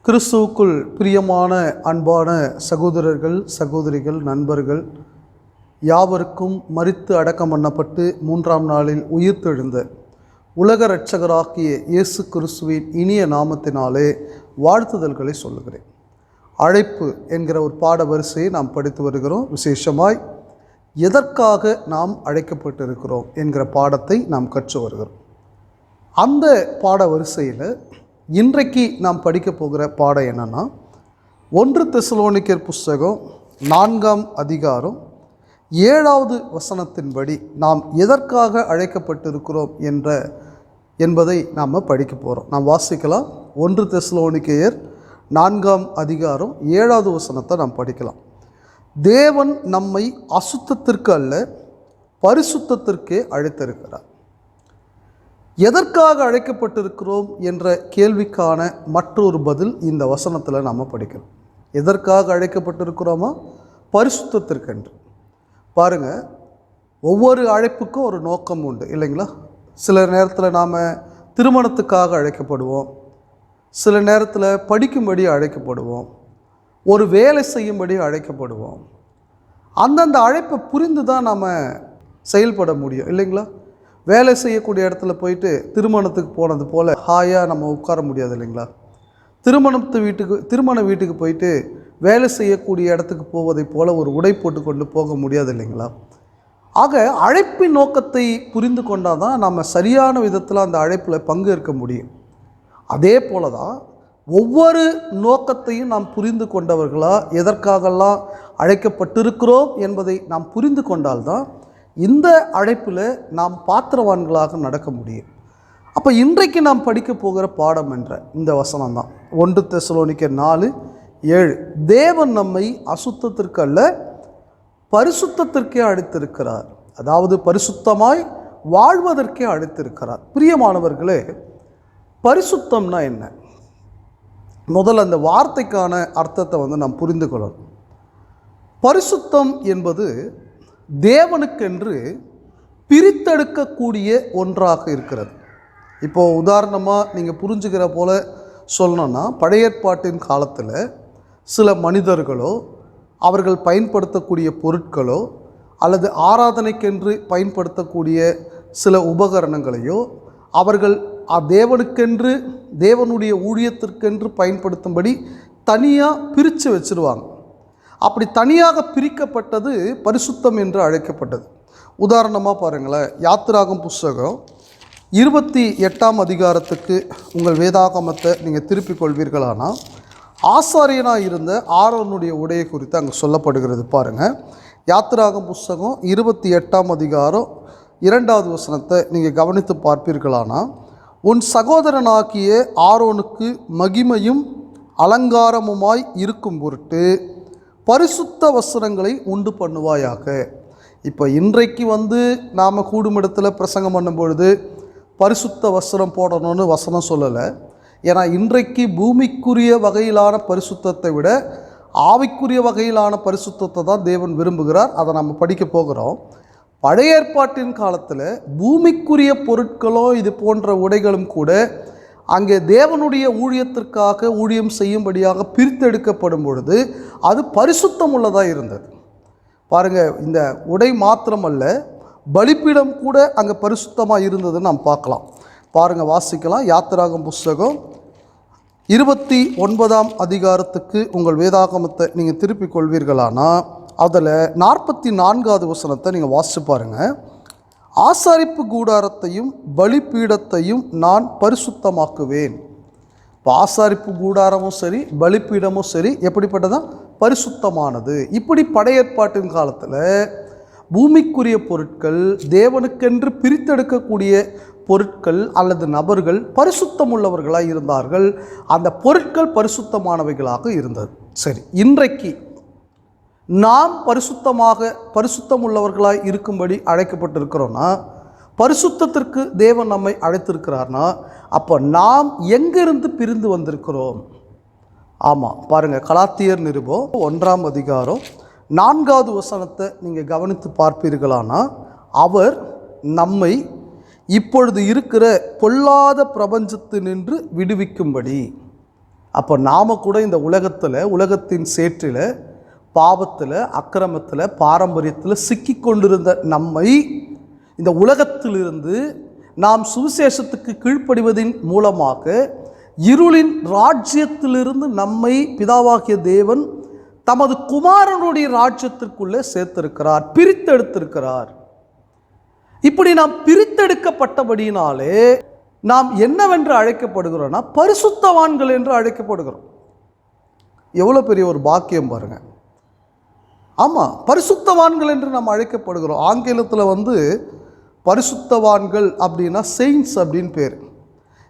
கிறிஸ்துவுக்குள் பிரியமான அன்பான சகோதரர்கள், சகோதரிகள், நண்பர்கள் யாவருக்கும் மரித்து அடக்கம் பண்ணப்பட்டு 3ஆம் நாளில் உயிர்த்தெழுந்த உலக இரட்சகராகிய இயேசு கிறிஸ்துவின் இனிய நாமத்தினாலே வாழ்த்துதல்களை சொல்லுகிறேன். அழைப்பு என்கிற ஒரு பாட வரிசையை நாம் படித்து வருகிறோம். விசேஷமாய் எதற்காக நாம் அழைக்கப்பட்டிருக்கிறோம் என்கிற பாடத்தை நாம் கற்று வருகிறோம். அந்த பாட வரிசையில் இன்றைக்கு நாம் படிக்க போகிற பாடம் என்னென்னா, 1 தெசலோனிக்கர் புஸ்தகம் 4ஆம் அதிகாரம் 7வது வசனத்தின்படி நாம் எதற்காக அழைக்கப்பட்டிருக்கிறோம் என்பதை நாம் படிக்க போகிறோம். நாம் வாசிக்கலாம். 1 தெசலோனிக்கேயர் 4ஆம் அதிகாரம் 7வது வசனத்தை நாம் படிக்கலாம். தேவன் நம்மை அசுத்தத்திற்கு அல்ல, பரிசுத்தத்திற்கே அழைத்திருக்கிறார். எதற்காக அழைக்கப்பட்டிருக்கிறோம் என்ற கேள்விக்கான மற்றொரு பதில் இந்த வசனத்தில் நாம் படிக்கிறோம். எதற்காக அழைக்கப்பட்டிருக்கிறோமா? பரிசுத்தத்திற்கென்று. பாருங்கள், ஒவ்வொரு அழைப்புக்கும் ஒரு நோக்கம் உண்டு இல்லைங்களா? சில நேரத்தில் நாம் திருமணத்துக்காக அழைக்கப்படுவோம், சில நேரத்தில் படிக்கும்படி அழைக்கப்படுவோம், ஒரு வேலை செய்யும்படி அழைக்கப்படுவோம். அந்தந்த அழைப்பை புரிந்து தான் நாம் செயல்பட முடியும் இல்லைங்களா? வேலை செய்யக்கூடிய இடத்துல போயிட்டு திருமணத்துக்கு போனது போல் ஹாயாக நம்ம உட்கார முடியாது இல்லைங்களா? திருமண வீட்டுக்கு போயிட்டு வேலை செய்யக்கூடிய இடத்துக்கு போவதை போல் ஒரு உடை போட்டு கொண்டு போக முடியாது இல்லைங்களா? ஆக அழைப்பின் நோக்கத்தை புரிந்து கொண்டால் தான் நம்ம சரியான விதத்தில் அந்த அழைப்பில் பங்கேற்க முடியும். அதே போல தான் ஒவ்வொரு நோக்கத்தையும் நாம் புரிந்து கொண்டவர்களாக எதற்காகலாம் அழைக்கப்பட்டிருக்கிறோம் என்பதை நாம் புரிந்து கொண்டால்தான் இந்த அழைப்பில் நாம் பாத்திரவான்களாக நடக்க முடியும். அப்போ இன்றைக்கு நாம் படிக்க போகிற பாடம் என்ற இந்த வசனம் தான் 1 தெசலோனிக்கர் 4:7. தேவன் நம்மை அசுத்தத்திற்கு அல்ல, பரிசுத்தத்திற்கே அழைத்திருக்கிறார். அதாவது பரிசுத்தமாய் வாழ்வதற்கே அழைத்திருக்கிறார். பிரியமானவர்களே, பரிசுத்தம்னா என்ன? முதல்ல அந்த வார்த்தைக்கான அர்த்தத்தை நாம் புரிந்து கொள்ளணும். பரிசுத்தம் என்பது தேவனுக்கென்று பிரித்தெடுக்கக்கூடிய ஒன்றாக இருக்கிறது. இப்போது உதாரணமாக நீங்கள் புரிஞ்சுக்கிற போல சொல்லணும்னா, பழைய ஏற்பாட்டின் காலத்தில் சில மனிதர்களோ அவர்கள் பயன்படுத்தக்கூடிய பொருட்களோ அல்லது ஆராதனைக்கென்று பயன்படுத்தக்கூடிய சில உபகரணங்களையோ அவர்கள் தேவனுக்கென்று தேவனுடைய ஊழியத்திற்கென்று பயன்படுத்தும்படி தனியாக பிரித்து வச்சுருவாங்க. அப்படி தனியாக பிரிக்கப்பட்டது பரிசுத்தம் என்று அழைக்கப்பட்டது. உதாரணமாக பாருங்களேன், யாத்திராகம் புஸ்தகம் 28ஆம் அதிகாரத்துக்கு உங்கள் வேதாகமத்தை நீங்கள் திருப்பிக் கொள்வீர்களானால், ஆசாரியனாக இருந்த ஆரோனுடைய உடையை குறித்து அங்கே சொல்லப்படுகிறது. பாருங்கள், யாத்திராகம் புஸ்தகம் 28ஆம் அதிகாரம் 2வது வசனத்தை நீங்கள் கவனித்து பார்ப்பீர்களானால், உன் சகோதரனாகிய ஆரோனுக்கு மகிமையும் அலங்காரமுமாய் இருக்கும் பொருட்டு பரிசுத்த வஸ்திரங்களை உண்டு பண்ணுவாயாக. இப்போ இன்றைக்கு நாம் கூடுமிடத்தில் பிரசங்கம் பண்ணும் பொழுது பரிசுத்த வஸ்திரம் போடணும்னு வசனம் சொல்லலை. ஏன்னா இன்றைக்கு பூமிக்குரிய வகையிலான பரிசுத்தத்தை விட ஆவிக்குரிய வகையிலான பரிசுத்தத்தை தான் தேவன் விரும்புகிறார். அதை நம்ம படிக்க போகிறோம். பழைய ஏற்பாட்டின் காலத்தில் பூமிக்குரிய பொருட்களோ இது போன்ற உடைகளும் கூட அங்கே தேவனுடைய ஊழியத்திற்காக ஊழியம் செய்யும்படியாக பிரித்தெடுக்கப்படும் பொழுது அது பரிசுத்தம் உள்ளதாக இருந்தது. பாருங்கள், இந்த உடை மாத்திரமல்ல, பலிப்பீடம் கூட அங்கே பரிசுத்தமாக இருந்ததுன்னு நாம் பார்க்கலாம். பாருங்கள், வாசிக்கலாம். யாத்திராகம் புஸ்தகம் 29ஆம் அதிகாரத்துக்கு உங்கள் வேதாகமத்தை நீங்கள் திருப்பிக் கொள்வீர்களானால், அதில் 44வது வசனத்தை நீங்கள் வாசித்து பாருங்கள். ஆசாரிப்பு கூடாரத்தையும் பலிப்பீடத்தையும் நான் பரிசுத்தமாக்குவேன். இப்போ ஆசாரிப்பு கூடாரமும் சரி, பலிப்பீடமும் சரி எப்படிப்பட்டதான்? பரிசுத்தமானது. இப்படி பழைய ஏற்பாட்டின் காலத்தில் பூமிக்குரிய பொருட்கள், தேவனுக்கென்று பிரித்தெடுக்கக்கூடிய பொருட்கள் அல்லது நபர்கள் பரிசுத்தம் உள்ளவர்களாக இருந்தார்கள். அந்த பொருட்கள் பரிசுத்தமானவைகளாக இருந்தது. சரி, இன்றைக்கு நாம் பரிசுத்தம் உள்ளவர்களாய் இருக்கும்படி அழைக்கப்பட்டிருக்கிறோன்னா, பரிசுத்தத்திற்கு தேவன் நம்மை அழைத்திருக்கிறார்னா, அப்போ நாம் எங்கிருந்து பிரிந்து வந்திருக்கிறோம்? ஆமாம், பாருங்கள், கலாத்தியர் நிருபம் 1ஆம் அதிகாரம் 4வது வசனத்தை நீங்கள் கவனித்து பார்ப்பீர்களானா, அவர் நம்மை இப்பொழுது இருக்கிற பொல்லாத பிரபஞ்சத்தினின்று விடுவிக்கும்படி, அப்போ நாம் கூட இந்த உலகத்தின் சேற்றில், பாவத்தில், அக்கிரமத்தில், பாரம்பரியத்தில் சிக்கி கொண்டிருந்த நம்மை இந்த உலகத்திலிருந்து நாம் சுவிசேஷத்துக்கு கீழ்ப்படிவதின் மூலமாக இருளின் ராஜ்யத்திலிருந்து நம்மை பிதாவாகிய தேவன் தமது குமாரனுடைய ராஜ்யத்திற்குள்ளே சேர்த்திருக்கிறார், பிரித்தெடுத்திருக்கிறார். இப்படி நாம் பிரித்தெடுக்கப்பட்டபடியினாலே நாம் என்னவென்று அழைக்கப்படுகிறோம்னா பரிசுத்தவான்கள் என்று அழைக்கப்படுகிறோம். எவ்வளோ பெரிய ஒரு பாக்கியம் பாருங்க. ஆமாம், பரிசுத்தவான்கள் என்று நாம் அழைக்கப்படுகிறோம். ஆங்கிலத்தில் பரிசுத்தவான்கள் அப்படின்னா செயின்ஸ் அப்படின்னு பேர்.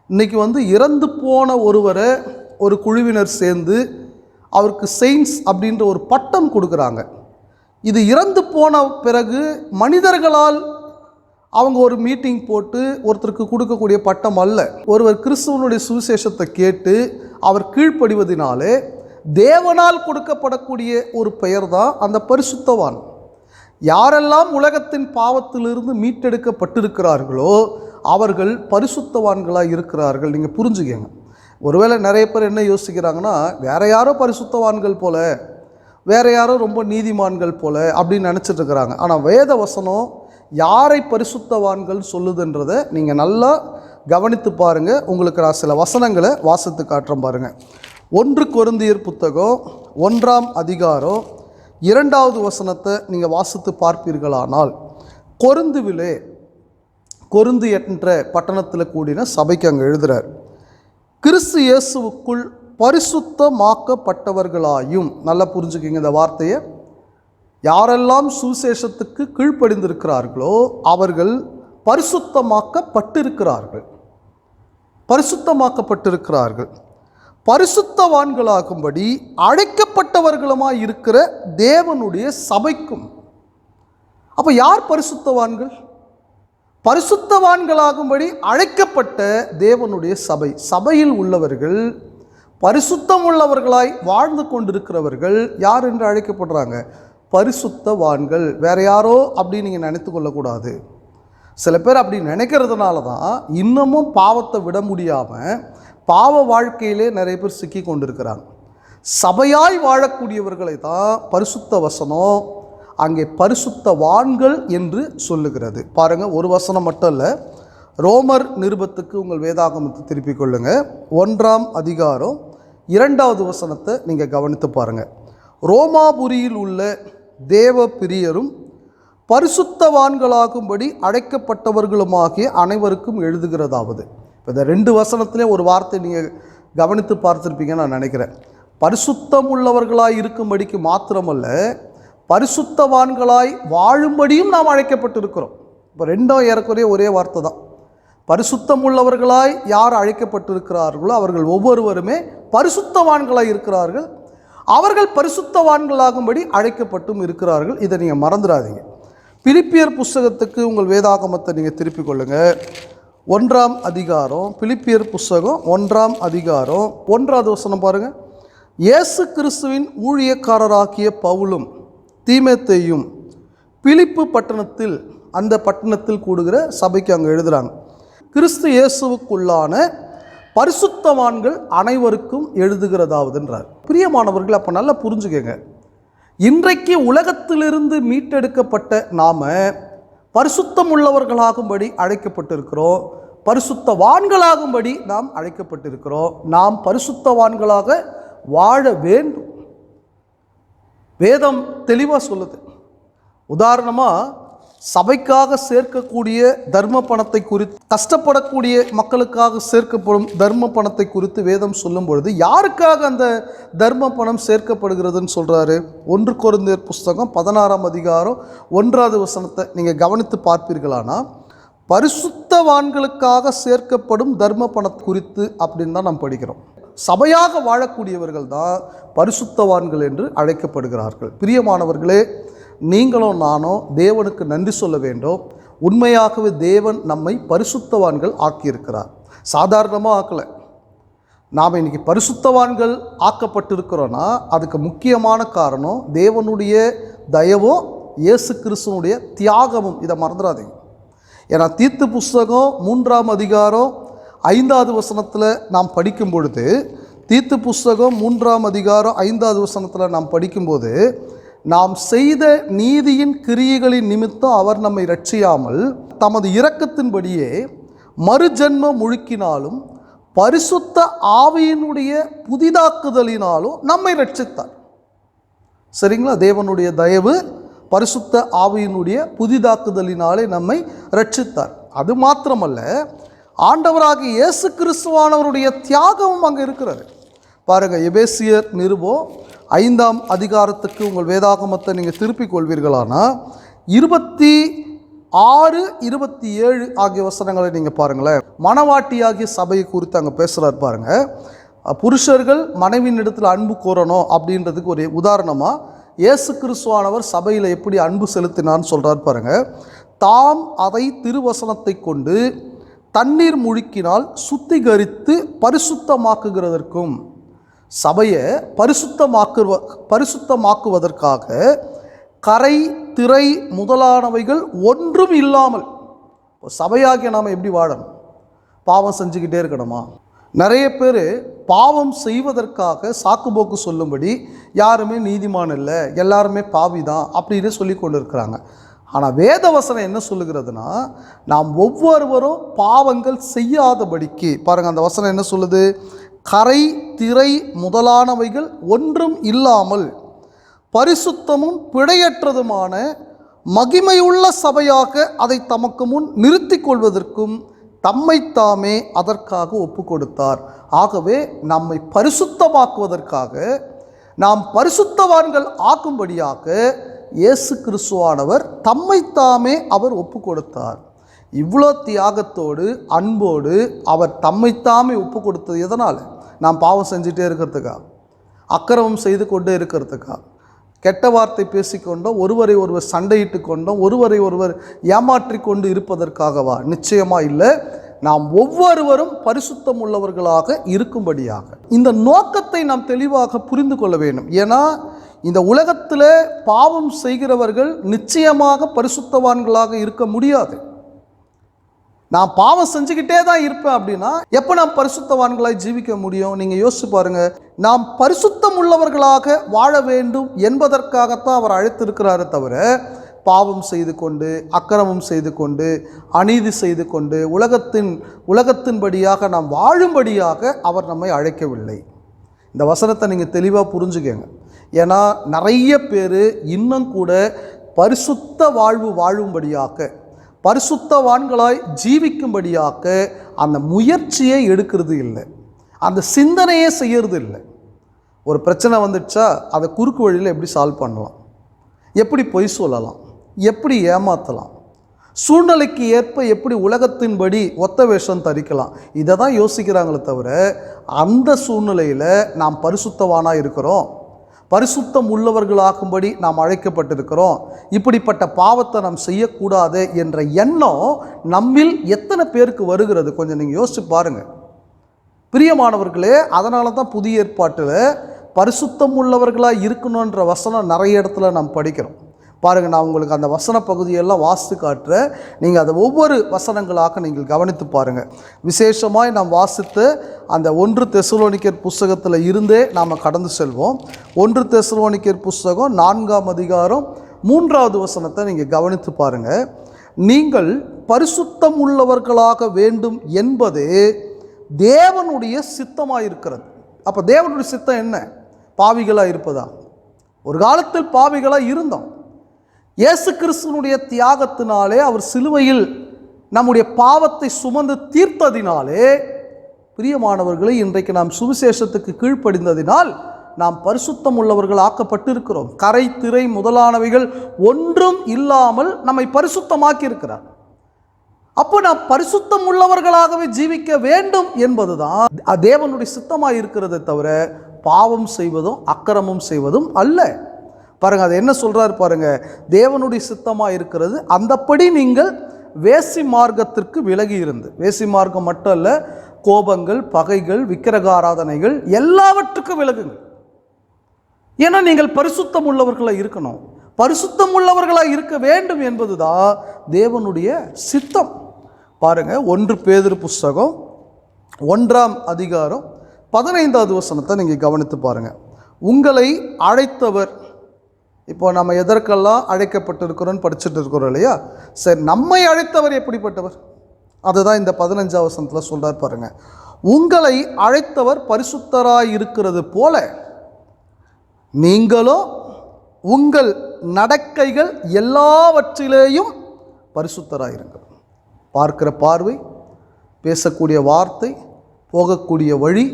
இன்றைக்கி இறந்து போன ஒருவரை ஒரு குழுவினர் சேர்ந்து அவருக்கு செயின்ஸ் அப்படின்ற ஒரு பட்டம் கொடுக்குறாங்க. இது இறந்து போன பிறகு மனிதர்களால் அவங்க ஒரு மீட்டிங் போட்டு ஒருத்தருக்கு கொடுக்கக்கூடிய பட்டம் அல்ல. ஒருவர் கிறிஸ்துவனுடைய சுவிசேஷத்தை கேட்டு அவர் கீழ்ப்படிவதினாலே தேவனால் கொடுக்கப்படக்கூடிய ஒரு பெயர் தான் அந்த பரிசுத்தவான். யாரெல்லாம் உலகத்தின் பாவத்திலிருந்து மீட்டெடுக்கப்பட்டிருக்கிறார்களோ அவர்கள் பரிசுத்தவான்களாக இருக்கிறார்கள். நீங்கள் புரிஞ்சுக்கங்க. ஒருவேளை நிறைய பேர் என்ன யோசிக்கிறாங்கன்னா, வேறு யாரோ பரிசுத்தவான்கள் போல, வேறு யாரோ ரொம்ப நீதிமான்கள் போல அப்படின்னு நினச்சிட்டு இருக்கிறாங்க. ஆனால் வேத வசனம் யாரை பரிசுத்தவான்கள் சொல்லுதுன்றதை நீங்கள் நல்லா கவனித்து பாருங்கள். உங்களுக்கு நான் சில வசனங்களை வாசித்து காட்டுறேன் பாருங்கள். 1 கொரிந்தியர் புத்தகம் 1ஆம் அதிகாரம் 2வது வசனத்தை நீங்கள் வாசித்து பார்ப்பீர்களானால், கொரிந்து என்ற பட்டணத்தில் கூடின சபைக்கு அங்கே எழுதுகிறார், கிறிஸ்து இயேசுவுக்குள் பரிசுத்தமாக்கப்பட்டவர்களாயும். நல்லா புரிஞ்சுக்கிங்க இந்த வார்த்தையை. யாரெல்லாம் சுவிசேஷத்துக்கு கீழ்ப்படிந்திருக்கிறார்களோ அவர்கள் பரிசுத்தமாக்கப்பட்டிருக்கிறார்கள். பரிசுத்தவான்களாகும்படி அழைக்கப்பட்டவர்களுமாய் இருக்கிற தேவனுடைய சபைக்கும். அப்போ யார் பரிசுத்தவான்கள்? பரிசுத்தவான்களாகும்படி அழைக்கப்பட்ட தேவனுடைய சபையில் உள்ளவர்கள், பரிசுத்தம் உள்ளவர்களாய் வாழ்ந்து கொண்டிருக்கிறவர்கள் யார் என்று அழைக்கப்படுறாங்க? பரிசுத்தவான்கள். வேற யாரோ அப்படின்னு நீங்கள் நினைத்து கொள்ளக்கூடாது. சில பேர் அப்படி நினைக்கிறதுனால தான் இன்னமும் பாவத்தை விட முடியாமல் பாவ வாழ்க்கையிலே நிறைய பேர் சிக்கி கொண்டிருக்கிறாங்க. சபையாய் வாழக்கூடியவர்களை தான் பரிசுத்த வசனம் அங்கே பரிசுத்தவான்கள் என்று சொல்லுகிறது. பாருங்கள், ஒரு வசனம் மட்டும் இல்லை, ரோமர் நிருபத்துக்கு உங்கள் வேதாகமத்தை திருப்பிக் கொள்ளுங்க. 1ஆம் அதிகாரம் 2வது வசனத்தை நீங்கள் கவனித்து பாருங்கள். ரோமாபுரியில் உள்ள தேவ பிரியரும் பரிசுத்தவான்களாகும்படி அழைக்கப்பட்டவர்களுமாகிய அனைவருக்கும் எழுதுகிறதாவது. இப்போ இந்த 2 வசனத்திலே ஒரு வார்த்தை நீங்கள் கவனித்து பார்த்துருப்பீங்கன்னு நான் நினைக்கிறேன். பரிசுத்தம் உள்ளவர்களாய் இருக்கும்படிக்கு மாத்திரமல்ல, பரிசுத்தவான்களாய் வாழும்படியும் நாம் அழைக்கப்பட்டிருக்கிறோம். இப்போ 2 ஏறக்குறைய ஒரே வார்த்தை தான். பரிசுத்தம் உள்ளவர்களாய் யார் அழைக்கப்பட்டிருக்கிறார்களோ அவர்கள் ஒவ்வொருவருமே பரிசுத்தவான்களாய் இருக்கிறார்கள். அவர்கள் பரிசுத்தவான்களாகும்படி அழைக்கப்பட்டும் இருக்கிறார்கள். இதை நீங்கள் மறந்துடாதீங்க. பிலிப்பியர் புஸ்தகத்துக்கு உங்கள் வேதாகமத்தை நீங்கள் திருப்பிக் கொள்ளுங்கள். 1ஆம் அதிகாரம், பிலிப்பியர் புஸ்தகம் 1ஆம் அதிகாரம் 1வது வசனம் பாருங்கள். இயேசு கிறிஸ்துவின் ஊழியக்காரராகிய பவுலும் தீமோத்தேயும் பிலிப்பு பட்டணத்தில், அந்த பட்டணத்தில் கூடுகிற சபைக்கு அங்கே எழுதுகிறாங்க, கிறிஸ்து இயேசுவுக்குள்ளான பரிசுத்தவான்கள் அனைவருக்கும் எழுதுகிறதாவதுன்றார். பிரியமானவர்கள், அப்போ நல்லா புரிஞ்சுக்கங்க. இன்றைக்கு உலகத்திலிருந்து மீட்டெடுக்கப்பட்ட நாம் பரிசுத்தம் உள்ளவர்களாகும்படி அழைக்கப்பட்டிருக்கிறோம். பரிசுத்தவான்களாகும்படி நாம் அழைக்கப்பட்டிருக்கிறோம். நாம் பரிசுத்தவான்களாக வாழ வேண்டும். வேதம் தெளிவாக சொல்லுது. உதாரணமாக, சபைக்காக சேர்க்கக்கூடிய தர்ம பணத்தை குறித்து, கஷ்டப்படக்கூடிய மக்களுக்காக சேர்க்கப்படும் தர்ம பணத்தை குறித்து வேதம் சொல்லும் பொழுது யாருக்காக அந்த தர்ம பணம் சேர்க்கப்படுகிறதுன்னு சொல்கிறாரு? 1 கொரிந்தியர் புஸ்தகம் 16ஆம் அதிகாரம் 1வது வசனத்தை நீங்கள் கவனித்து பார்ப்பீர்களானா, பரிசுத்தவான்களுக்காக சேர்க்கப்படும் தர்ம பணம் குறித்து அப்படின்னு தான் நாம் படிக்கிறோம். சபையாக வாழக்கூடியவர்கள் தான் பரிசுத்தவான்கள் என்று அழைக்கப்படுகிறார்கள். பிரியமானவர்களே, நீங்களும் நானும் தேவனுக்கு நன்றி சொல்ல வேண்டும். உண்மையாகவே தேவன் நம்மை பரிசுத்தவான்கள் ஆக்கியிருக்கிறார். சாதாரணமாக ஆக்கலை. நாம் இன்றைக்கி பரிசுத்தவான்கள் ஆக்கப்பட்டிருக்கிறோன்னா அதுக்கு முக்கியமான காரணம் தேவனுடைய தயவும் இயேசு கிறிஸ்துவனுடைய தியாகமும். இதை மறந்துடாதீங்க. ஏன்னா தீத்து புஸ்தகம் 3ஆம் அதிகாரம் 5வது வசனத்தில் நாம் படிக்கும் பொழுது தீத்து புஸ்தகம் 3ஆம் அதிகாரம் 5வது வசனத்தில் நாம் படிக்கும்போது, நாம் செய்த நீதியின் கிரியைகளின் நிமித்தம் அவர் நம்மை இரட்சியாமல் தமது இரக்கத்தின்படியே மறுஜன்ம முழுக்கினாலும் பரிசுத்த ஆவியினுடைய புதிதாக்குதலினாலும் நம்மை இரட்சித்தார். சரிங்களா? தேவனுடைய தயவு பரிசுத்த ஆவியினுடைய புதிதாக்குதலினாலே நம்மை இரட்சித்தார். அது மாத்திரமல்ல, ஆண்டவராகிய இயேசு கிறிஸ்துவானவருடைய தியாகமும் அங்கே இருக்கிறது. பாருங்கள், எபேசியர் நிருபம் 5ஆம் அதிகாரத்துக்கு உங்கள் வேதாகமத்தை நீங்கள் திருப்பிக் கொள்வீர்களானா 26, 27 ஆகிய வசனங்களை நீங்கள் பாருங்களேன். மணவாட்டியாகிய சபையை குறித்து அங்கே பேசுகிறார் பாருங்கள். புருஷர்கள் மனைவியின் இடத்துல அன்பு கூறணும் அப்படின்றதுக்கு ஒரு உதாரணமாக இயேசு கிறிஸ்துவானவர் சபையில் எப்படி அன்பு செலுத்தினான்னு சொல்கிறார் பாருங்கள். தாம் அதை திருவசனத்தை கொண்டு தண்ணீர் முழுக்கினால் சுத்திகரித்து பரிசுத்தமாக்குகிறதற்கும், சபையை பரிசுத்தமாக்குவதற்காக கரை திரை முதலானவைகள் ஒன்றும் இல்லாமல். சபையாகிய நாம் எப்படி வாழணும்? பாவம் செஞ்சுக்கிட்டே இருக்கணுமா? நிறைய பேர் பாவம் செய்வதற்காக சாக்குப்போக்கு சொல்லும்படி யாருமே நீதிமான் இல்லை, எல்லாருமே பாவி தான் அப்படின்னு சொல்லி கொண்டு இருக்கிறாங்க. ஆனால் வேதவசனம் என்ன சொல்லுகிறதுனா, நாம் ஒவ்வொருவரும் பாவங்கள் செய்யாதபடிக்கு, பாருங்கள் அந்த வசனம் என்ன சொல்லுது? கரை திரை முதலானவைகள் ஒன்றும் இல்லாமல் பரிசுத்தமும் பிழையற்றதுமான மகிமையுள்ள சபையாக அதை தமக்கு முன் நிறுத்தி கொள்வதற்கும் தம்மைத்தாமே அதற்காக ஒப்பு கொடுத்தார். ஆகவே நம்மை பரிசுத்தமாக்குவதற்காக, நாம் பரிசுத்தவான்கள் ஆக்கும்படியாக இயேசு கிறிஸ்துவானவர் தம்மைத்தாமே அவர் ஒப்பு கொடுத்தார். இவ்வளோ தியாகத்தோடு அன்போடு அவர் தம்மைத்தாமே ஒப்பு கொடுத்தது எதனால்? நாம் பாவம் செஞ்சுட்டே இருக்கிறதுக்கா? அக்கிரமம் செய்து கொண்டே இருக்கிறதுக்கா? கெட்ட வார்த்தை பேசிக்கொண்டோம், ஒருவரை ஒருவர் சண்டையிட்டு கொண்டோம், ஒருவரை ஒருவர் ஏமாற்றி கொண்டு இருப்பதற்காகவா? நிச்சயமாக இல்லை. நாம் ஒவ்வொருவரும் பரிசுத்தம் உள்ளவர்களாக இருக்கும்படியாக இந்த நோக்கத்தை நாம் தெளிவாக புரிந்து கொள்ள வேண்டும். ஏன்னா இந்த உலகத்தில் பாவம் செய்கிறவர்கள் நிச்சயமாக பரிசுத்தவான்களாக இருக்க முடியாது. நான் பாவம் செஞ்சுக்கிட்டே தான் இருப்பேன் அப்படின்னா எப்போ நாம் பரிசுத்தவான்களாய் ஜீவிக்க முடியும்? நீங்கள் யோசிச்சு பாருங்கள். நாம் பரிசுத்தம் உள்ளவர்களாக வாழ வேண்டும் என்பதற்காகத்தான் அவர் அழைத்திருக்கிறாரே தவிர, பாவம் செய்து கொண்டு அக்கிரமம் செய்து கொண்டு அநீதி செய்து கொண்டு உலகத்தின்படியாக நாம் வாழும்படியாக அவர் நம்மை அழைக்கவில்லை. இந்த வசனத்தை நீங்கள் தெளிவாக புரிஞ்சுக்கங்க. ஏன்னா நிறைய பேர் இன்னும் கூட பரிசுத்த வாழ்வு வாழும்படியாக, பரிசுத்தவான்களாய் ஜீவிக்கும்படியாக அந்த முயற்சியை எடுக்கிறது இல்லை, அந்த சிந்தனையே செய்யறது இல்லை. ஒரு பிரச்சனை வந்துடுச்சா அதை குறுக்கு வழியில் எப்படி சால்வ் பண்ணலாம், எப்படி பொய் சொல்லலாம், எப்படி ஏமாற்றலாம், சூழ்நிலைக்கு ஏற்ப எப்படி உலகத்தின்படி ஒத்த வேஷம் தரிக்கலாம், இதை தான் யோசிக்கிறாங்களே தவிர, அந்த சூழ்நிலையில் நாம் பரிசுத்தவானாக இருக்கிறோம், பரிசுத்தம் உள்ளவர்களாகும்படி நாம் அழைக்கப்பட்டிருக்கிறோம், இப்படிப்பட்ட பாவத்தை நாம் செய்யக்கூடாது என்ற எண்ணம் நம்மில் எத்தனை பேருக்கு வருகிறது? கொஞ்சம் நீங்கள் யோசிச்சு பாருங்கள் பிரியமானவர்களே. அதனால தான் புதிய ஏற்பாட்டில் பரிசுத்தம் உள்ளவர்களாக இருக்கணுன்ற வசனம் நிறைய இடத்துல நாம் படிக்கிறோம். பாருங்கள், நான் உங்களுக்கு அந்த வசன பகுதியெல்லாம் வாசித்து காட்டுறேன். நீங்கள் அதை ஒவ்வொரு வசனங்களாக நீங்கள் கவனித்து பாருங்கள். விசேஷமாய் நாம் வாசித்த அந்த 1 தெசலோனிக்கர் புஸ்தகத்தில் இருந்தே நாம் கடந்து செல்வோம். 1 தெசலோனிக்கர் புஸ்தகம் 4ஆம் அதிகாரம் 3வது வசனத்தை நீங்கள் கவனித்து பாருங்கள். நீங்கள் பரிசுத்தம் உள்ளவர்களாக வேண்டும் என்பது தேவனுடைய சித்தமாக இருக்கிறது. அப்போ தேவனுடைய சித்தம் என்ன? பாவிகளாக இருப்பதா? ஒரு காலத்தில் பாவிகளாக இருந்தோம். இயேசு கிறிஸ்துவனுடைய தியாகத்தினாலே, அவர் சிலுவையில் நம்முடைய பாவத்தை சுமந்து தீர்த்ததினாலே, பிரியமானவர்களை, இன்றைக்கு நாம் சுவிசேஷத்துக்கு கீழ்ப்படிந்ததினால் நாம் பரிசுத்தம் உள்ளவர்கள் ஆக்கப்பட்டிருக்கிறோம். கரை திரை முதலானவைகள் ஒன்றும் இல்லாமல் நம்மை பரிசுத்தமாக்கி இருக்கிறார். அப்போ நாம் பரிசுத்தம் உள்ளவர்களாகவே ஜீவிக்க வேண்டும் என்பதுதான் தேவனுடைய சித்தமாக இருக்கிறதை தவிர பாவம் செய்வதும் அக்கிரமம் செய்வதும் அல்ல. பாருங்கள், அது என்ன சொல்கிறார் பாருங்கள். தேவனுடைய சித்தமாக இருக்கிறது அந்தப்படி நீங்கள் வேசி மார்க்கத்திற்கு விலகி இருந்து, வேசி மார்க்கம் மட்டும் அல்ல, கோபங்கள், பகைகள், விக்கிரக ஆராதனைகள் எல்லாவற்றுக்கும் விலகுங்கள். ஏன்னா நீங்கள் பரிசுத்தம் உள்ளவர்களாக இருக்கணும், பரிசுத்தம் உள்ளவர்களாக இருக்க வேண்டும் என்பதுதான் தேவனுடைய சித்தம். பாருங்கள், 1 பேதுரு புஸ்தகம் 1ஆம் அதிகாரம் 15வது வசனத்தை நீங்கள் கவனித்து பாருங்கள். உங்களை அழைத்தவர், இப்போ நம்ம எதற்கெல்லாம் அழைக்கப்பட்டிருக்கிறோன்னு படிச்சுட்டு இருக்கிறோம் இல்லையா? சரி, நம்மை அழைத்தவர் எப்படிப்பட்டவர்? அதுதான் இந்த 15வது வசனத்தில் சொல்கிறார் பாருங்க. உங்களை அழைத்தவர் பரிசுத்தராய் இருக்கிறது போல நீங்களும் உங்கள் நடக்கைகள் எல்லாவற்றிலேயும் பரிசுத்தராயிருங்கள். பார்க்கிற பார்வை, பேசக்கூடிய வார்த்தை, போகக்கூடிய வழி,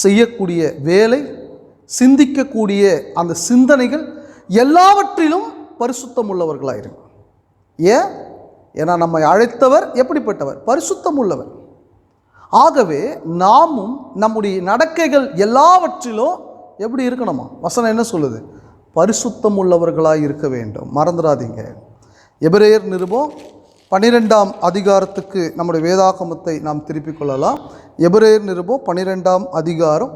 செய்யக்கூடிய வேலை, சிந்திக்கக்கூடிய அந்த சிந்தனைகள் எல்லாவற்றிலும் பரிசுத்தம் உள்ளவர்களாயிருங்க. ஏன்னா நம்மை அழைத்தவர் எப்படிப்பட்டவர்? பரிசுத்தம் உள்ளவர். ஆகவே நாமும் நம்முடைய நடக்கைகள் எல்லாவற்றிலும் எப்படி இருக்கணுமா? வசனம் என்ன சொல்லுது? பரிசுத்தம் உள்ளவர்களாக இருக்க வேண்டும். மறந்துடாதீங்க. எபிரேயர் நிருபம் 12ஆம் அதிகாரத்துக்கு நம்முடைய வேதாகமத்தை நாம் திருப்பிக் கொள்ளலாம். எபிரேயர் நிருபம் 12ஆம் அதிகாரம்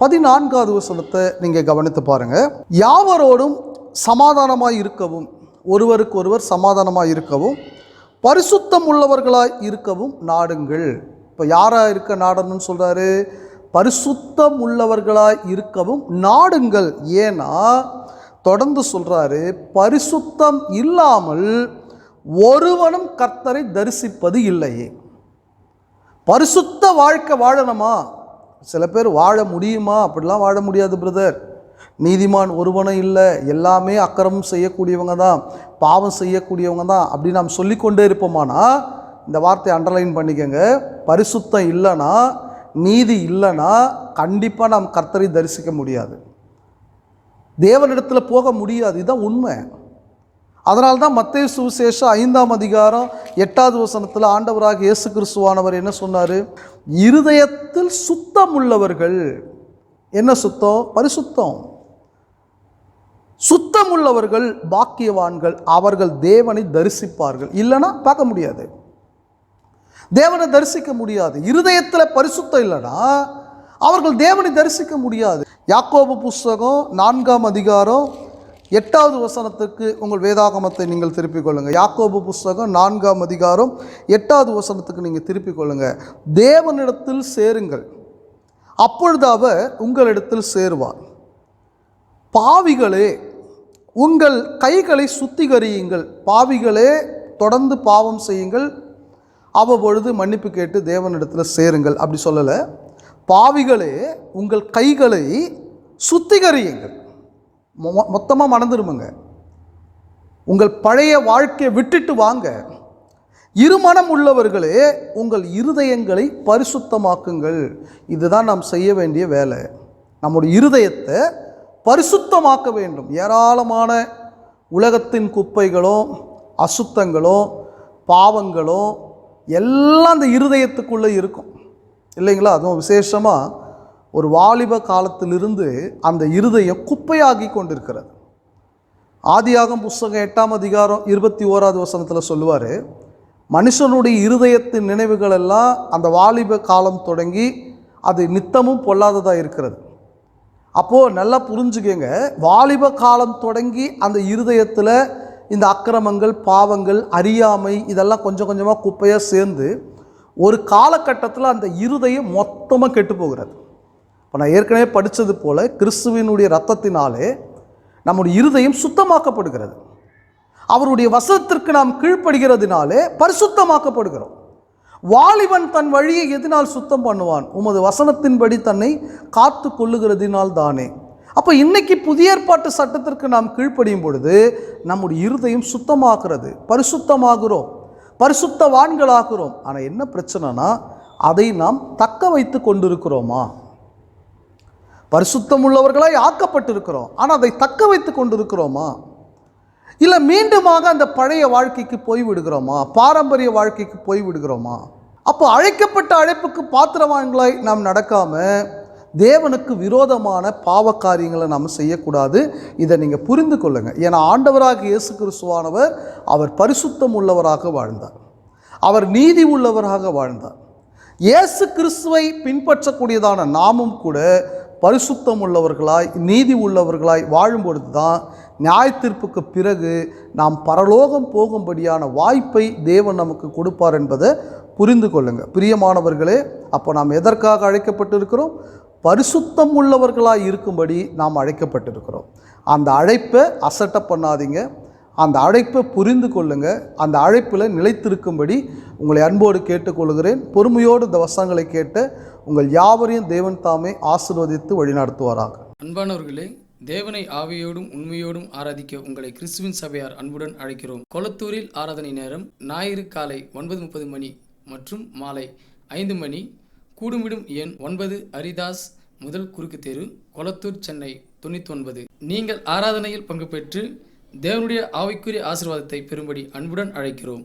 14வது வசனத்தை நீங்கள் கவனித்து பாருங்கள். யாவரோடும் சமாதானமாய் இருக்கவும், ஒருவருக்கு ஒருவர் சமாதானமாய் இருக்கவும், பரிசுத்தம் உள்ளவர்களாய் இருக்கவும் நாடுங்கள். இப்போ யாராக இருக்க நாடணும்னு சொல்கிறாரு? பரிசுத்தம் உள்ளவர்களாய் இருக்கவும் நாடுங்கள். ஏன்னா தொடர்ந்து சொல்கிறாரு, பரிசுத்தம் இல்லாமல் ஒருவனும் கர்த்தரை தரிசிப்பது இல்லையே. பரிசுத்த வாழ்க்கை வாழணுமா? சில பேர் வாழ முடியுமா? அப்படிலாம் வாழ முடியாது பிரதர். நீதிமான் ஒருவனும் இல்லை, எல்லாமே அக்கிரமம் செய்யக்கூடியவங்க தான், பாவம் செய்யக்கூடியவங்க தான் அப்படி நாம் சொல்லிக்கொண்டே இருப்போமானா, இந்த வார்த்தையை அண்டர்லைன் பண்ணிக்கோங்க. பரிசுத்தம் இல்லைன்னா, நீதி இல்லைன்னா கண்டிப்பாக நாம் கர்த்தரை தரிசிக்க முடியாது, தேவனிடத்தில் போக முடியாது. இதுதான் உண்மை. அதனால தான் மத்தேயு சுவிசேஷம் 5ஆம் அதிகாரம் 8வது வசனத்தில் ஆண்டவராக இயேசு கிறிஸ்துவானவர் என்ன சொன்னார்? இருதயத்தில் சுத்தம் உள்ளவர்கள். என்ன சுத்தம்? பரிசுத்தம். சுத்தம் உள்ளவர்கள் பாக்கியவான்கள், அவர்கள் தேவனை தரிசிப்பார்கள். இல்லைன்னா பார்க்க முடியாது, தேவனை தரிசிக்க முடியாது. இருதயத்தில் பரிசுத்தம் இல்லைன்னா அவர்கள் தேவனை தரிசிக்க முடியாது. யாக்கோபு புஸ்தகம் 4ஆம் அதிகாரம் 8வது வசனத்துக்கு உங்கள் வேதாகமத்தை நீங்கள் திருப்பிக் கொள்ளுங்கள். யாக்கோபு புஸ்தகம் 4ஆம் அதிகாரம் 8வது வசனத்துக்கு நீங்கள் திருப்பிக் கொள்ளுங்கள். தேவனிடத்தில் சேருங்கள், அப்பொழுது அவர் உங்களிடத்தில் சேருவார். பாவிகளே, உங்கள் கைகளை சுத்திகரியுங்கள். பாவிகளே, தொடர்ந்து பாவம் செய்யுங்கள், அவ்வப்பொழுது மன்னிப்பு கேட்டு தேவனிடத்தில் சேருங்கள். அப்படி சொல்லலை. பாவிகளே, உங்கள் கைகளை சுத்திகரியுங்கள். மொத்தமாக மறந்துடுமுங்க. உங்கள் பழைய வாழ்க்கையை விட்டுட்டு வாங்க. இருமனம் உள்ளவர்களே, உங்கள் இருதயங்களை பரிசுத்தமாக்குங்கள். இதுதான் நாம் செய்ய வேண்டிய வேலை. நம்முடைய இருதயத்தை பரிசுத்தமாக்க வேண்டும். ஏராளமான உலகத்தின் குப்பைகளும் அசுத்தங்களும் பாவங்களும் எல்லாம் அந்த இருதயத்துக்குள்ளே இருக்கும் இல்லைங்களா? அதுவும் விசேஷமாக ஒரு வாலிப காலத்திலிருந்து அந்த இருதயம் குப்பையாகி கொண்டிருக்கிறது. ஆதியாகமம் புஸ்தகம் 8ஆம் அதிகாரம் 21வது வசனத்தில் சொல்லுவார், மனுஷனுடைய இருதயத்தின் நினைவுகள் எல்லாம் அந்த வாலிப காலம் தொடங்கி அது நித்தமும் பொல்லாததாக இருக்கிறது. அப்போது நல்லா புரிஞ்சுக்கங்க, வாலிப காலம் தொடங்கி அந்த இருதயத்தில் இந்த அக்கிரமங்கள், பாவங்கள், அறியாமை இதெல்லாம் கொஞ்சம் கொஞ்சமாக குப்பையாக சேர்ந்து ஒரு காலகட்டத்தில் அந்த இருதயம் மொத்தமாக கெட்டு போகிறது. இப்போ நான் ஏற்கனவே படித்தது போல் கிறிஸ்துவினுடைய இரத்தத்தினாலே நம்முடைய இருதயம் சுத்தமாக்கப்படுகிறது. அவருடைய வசனத்திற்கு நாம் கீழ்ப்படுகிறதுனாலே பரிசுத்தமாக்கப்படுகிறோம். வாலிபன் தன் வழியை எதனால் சுத்தம் பண்ணுவான்? உமது வசனத்தின்படி தன்னை காத்து கொள்ளுகிறதினால் தானே. அப்போ இன்னைக்கு புதிய ஏற்பாட்டு சட்டத்திற்கு நாம் கீழ்ப்படியும் பொழுது நம்முடைய இருதயம் சுத்தமாகிறது, பரிசுத்தமாகிறோம், பரிசுத்தவான்களாகிறோம். ஆனால் என்ன பிரச்சனைனா, அதை நாம் தக்க வைத்து கொண்டிருக்கிறோமா? பரிசுத்தம் உள்ளவர்களாய் ஆக்கப்பட்டிருக்கிறோம், ஆனால் அதை தக்க வைத்து கொண்டிருக்கிறோமா? இல்லை மீண்டுமாக அந்த பழைய வாழ்க்கைக்கு போய்விடுகிறோமா? பாரம்பரிய வாழ்க்கைக்கு போய்விடுகிறோமா? அப்போ அழைக்கப்பட்ட அழைப்புக்கு பாத்திரவான்களாய் நாம் நடக்காமல் தேவனுக்கு விரோதமான பாவ காரியங்களை நாம் செய்யக்கூடாது. இதை நீங்கள் புரிந்து கொள்ளுங்கள். ஏன்னா ஆண்டவராக இயேசு கிறிஸ்துவானவர் அவர் பரிசுத்தம் உள்ளவராக வாழ்ந்தார், அவர் நீதி உள்ளவராக வாழ்ந்தார். இயேசு கிறிஸ்துவை பின்பற்றக்கூடியதான நாமும் கூட பரிசுத்தம் உள்ளவர்களாய் நீதி உள்ளவர்களாய் வாழும் பொழுது தான் நியாயத்தீர்ப்புக்கு பிறகு நாம் பரலோகம் போகும்படியான வாய்ப்பை தேவன் நமக்கு கொடுப்பார் என்பதை புரிந்து கொள்ளுங்கள். பிரியமானவர்களே, அப்போ நாம் எதற்காக அழைக்கப்பட்டிருக்கிறோம்? பரிசுத்தம் உள்ளவர்களாக இருக்கும்படி நாம் அழைக்கப்பட்டிருக்கிறோம். அந்த அழைப்பை அசட்டை பண்ணாதீங்க, அந்த அழைப்பை புரிந்து கொள்ளுங்கள். அந்த அழைப்பில் நிலைத்திருக்கும்படி உங்களை அன்போடு கேட்டுக்கொள்கிறேன். பொறுமையோடு இந்த வசனங்களை கேட்டு உங்கள் யாவரையும் தேவன் தாமே ஆசீர்வதித்து வழிநடத்துவாராக. அன்பானவர்களே, தேவனை ஆவியோடும் உண்மையோடும் ஆராதிக்க உங்களை கிறிஸ்துவின் சபையார் அன்புடன் அழைக்கிறோம். கொளத்தூரில் ஆராதனை நேரம் ஞாயிறு காலை 9:30 மணி மற்றும் மாலை 5 மணி. கூடுமிடும் எண் 9 ஹரிதாஸ் முதல் குறுக்கு தெரு, கொளத்தூர், சென்னை 99. நீங்கள் ஆராதனையில் பங்கு பெற்று தேவனுடைய ஆவிக்குரிய ஆசீர்வாதத்தை பெறும்படி அன்புடன் அழைக்கிறோம்.